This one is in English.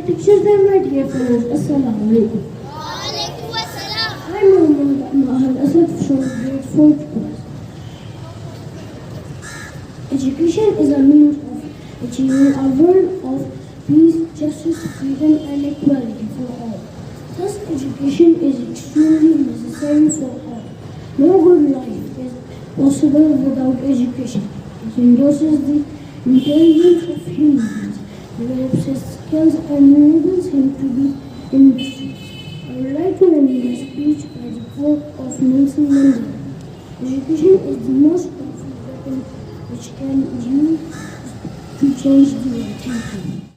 teachers and my dear friends, Assalamu alaikum. I'm Mohammad Mahad Asad from grade 4 Turquoise. Education is a means of achieving a world of peace, justice, freedom and equality for all. Thus, education is extremely necessary for all. No good life is possible without education. It endorses the intelligence of humans, develops his skills and enables him to be industrious. I would like to end my speech by the quote of Nelson Mandela. Education is the most powerful weapon which can use to change the world. Thank you.